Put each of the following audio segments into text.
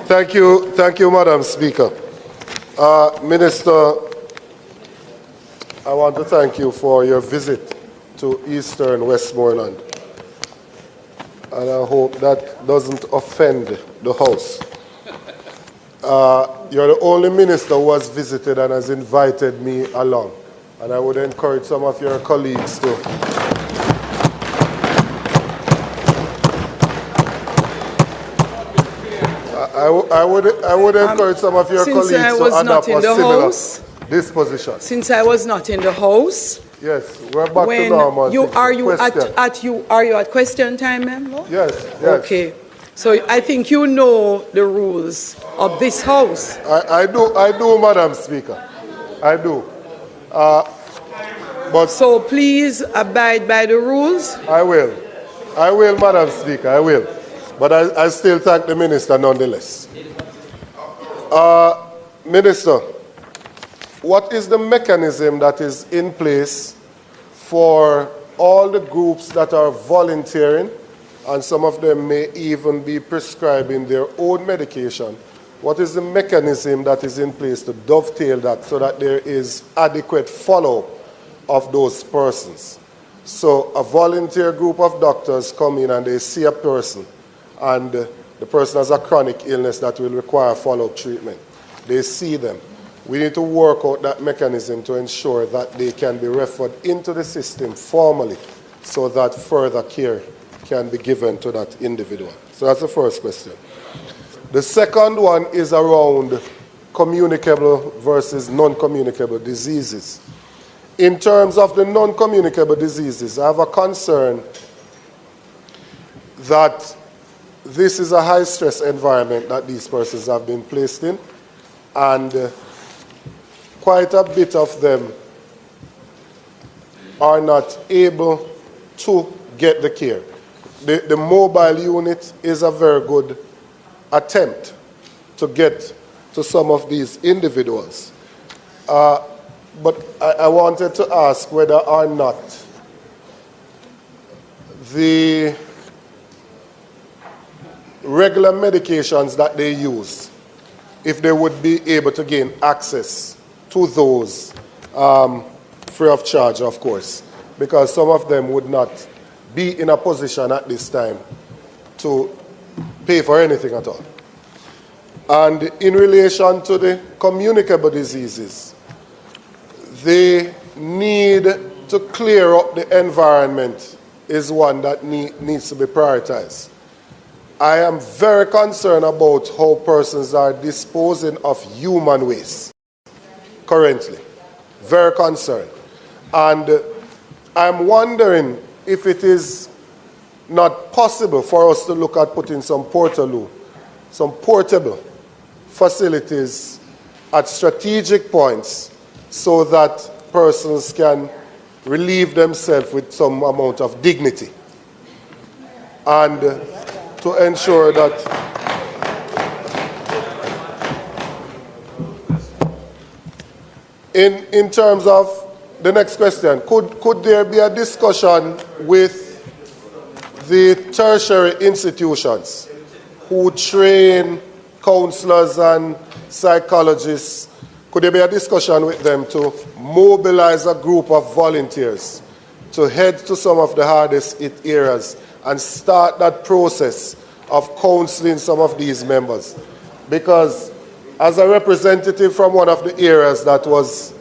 Thank you, Madam Speaker. Minister, I want to thank you for your visit to Eastern Westmoreland. And I hope that doesn't offend the House. You're the only minister who has visited and has invited me along. And I would encourage some of your colleagues to I would encourage some of your colleagues to adopt a similar disposition. Since I was not in the House. Yes, we're back to normal. Are you at question time, member? Yes. Okay. So I think you know the rules of this House. I do, Madam Speaker. I do. So please abide by the rules. I will, Madam Speaker, I will. But I still thank the Minister nonetheless. Minister, what is the mechanism that is in place for all the groups that are volunteering, and some of them may even be prescribing their own medication? What is the mechanism that is in place to dovetail that so that there is adequate follow-up of those persons? So a volunteer group of doctors come in and they see a person, and the person has a chronic illness that will require follow-up treatment. They see them. We need to work out that mechanism to ensure that they can be referred into the system formally so that further care can be given to that individual. So that's the first question. The second one is around communicable versus non-communicable diseases. In terms of the non-communicable diseases, I have a concern that this is a high-stress environment that these persons have been placed in, and quite a bit of them are not able to get the care. The mobile unit is a very good attempt to get to some of these individuals. But I wanted to ask whether or not the regular medications that they use, if they would be able to gain access to those free of charge, of course, because some of them would not be in a position at this time to pay for anything at all. And in relation to the communicable diseases, the need to clear up the environment is one that needs to be prioritized. I am very concerned about how persons are disposing of human waste currently. Very concerned. And I'm wondering if it is not possible for us to look at putting some portable facilities at strategic points so that persons can relieve themselves with some amount of dignity, and to ensure that in terms of the next question, could there be a discussion with the tertiary institutions who train counselors and psychologists? Could there be a discussion with them to mobilize a group of volunteers to head to some of the hardest hit areas and start that process of counseling some of these members? Because as a representative from one of the areas that was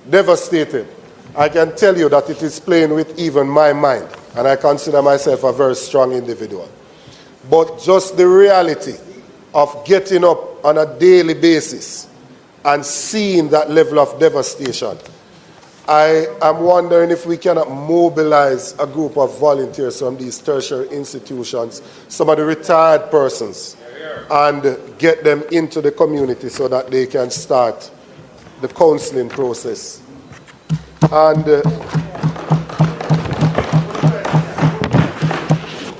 devastated, I can tell you that it is playing with even my mind, and I consider myself a very strong individual. But just the reality of getting up on a daily basis and seeing that level of devastation, I am wondering if we cannot mobilize a group of volunteers from these tertiary institutions, some of the retired persons, and get them into the community so that they can start the counseling process. And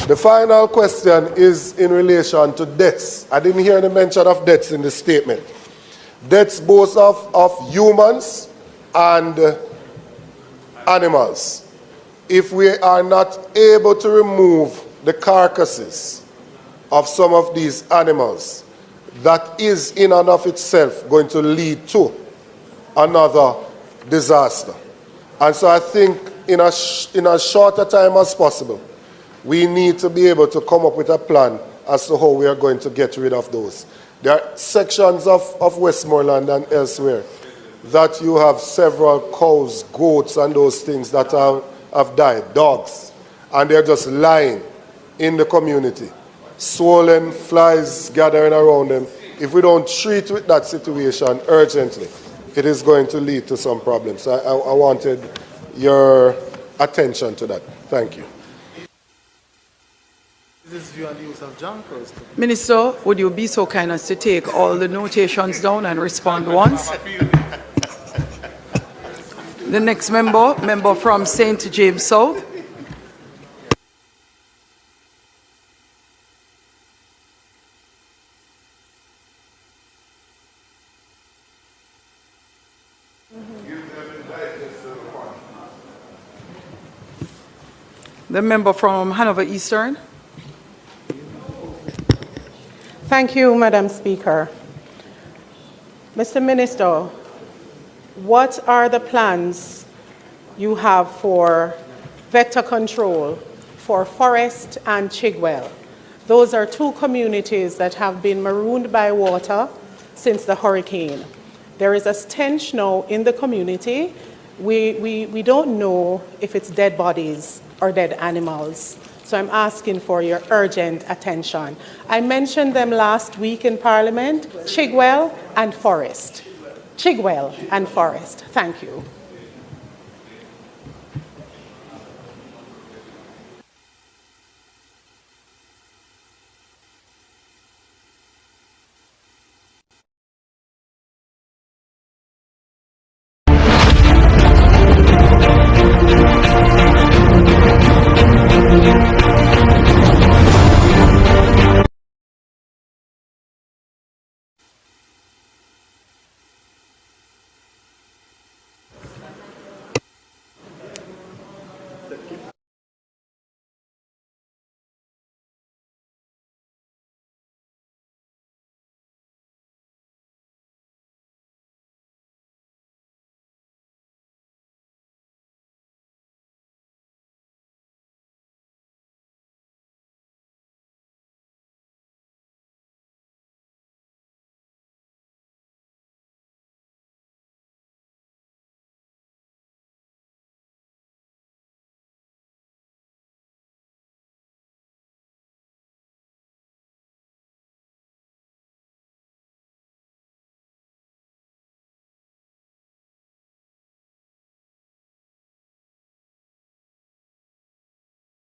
the final question is in relation to deaths. I didn't hear any mention of deaths in the statement. Deaths both of humans and animals. If we are not able to remove the carcasses of some of these animals, that is in and of itself going to lead to another disaster. And so I think in as short a time as possible, we need to be able to come up with a plan as to how we are going to get rid of those. There are sections of Westmoreland and elsewhere that you have several cows, goats, and those things that have died, dogs, and they're just lying in the community. Swollen, flies gathering around them. If we don't treat with that situation urgently, it is going to lead to some problems. I wanted your attention to that. Thank you. This view and use of junkers. Minister, would you be so kind as to take all the notations down and respond once? The next member from St. James South. The member from Hanover Eastern. Thank you, Madam Speaker. Mr. Minister, what are the plans you have for vector control for Forest and Chigwell? Those are two communities that have been marooned by water since the hurricane. There is a stench now in the community. We don't know if it's dead bodies or dead animals. So I'm asking for your urgent attention. I mentioned them last week in Parliament, Chigwell and Forest. Chigwell and Forest. Thank you.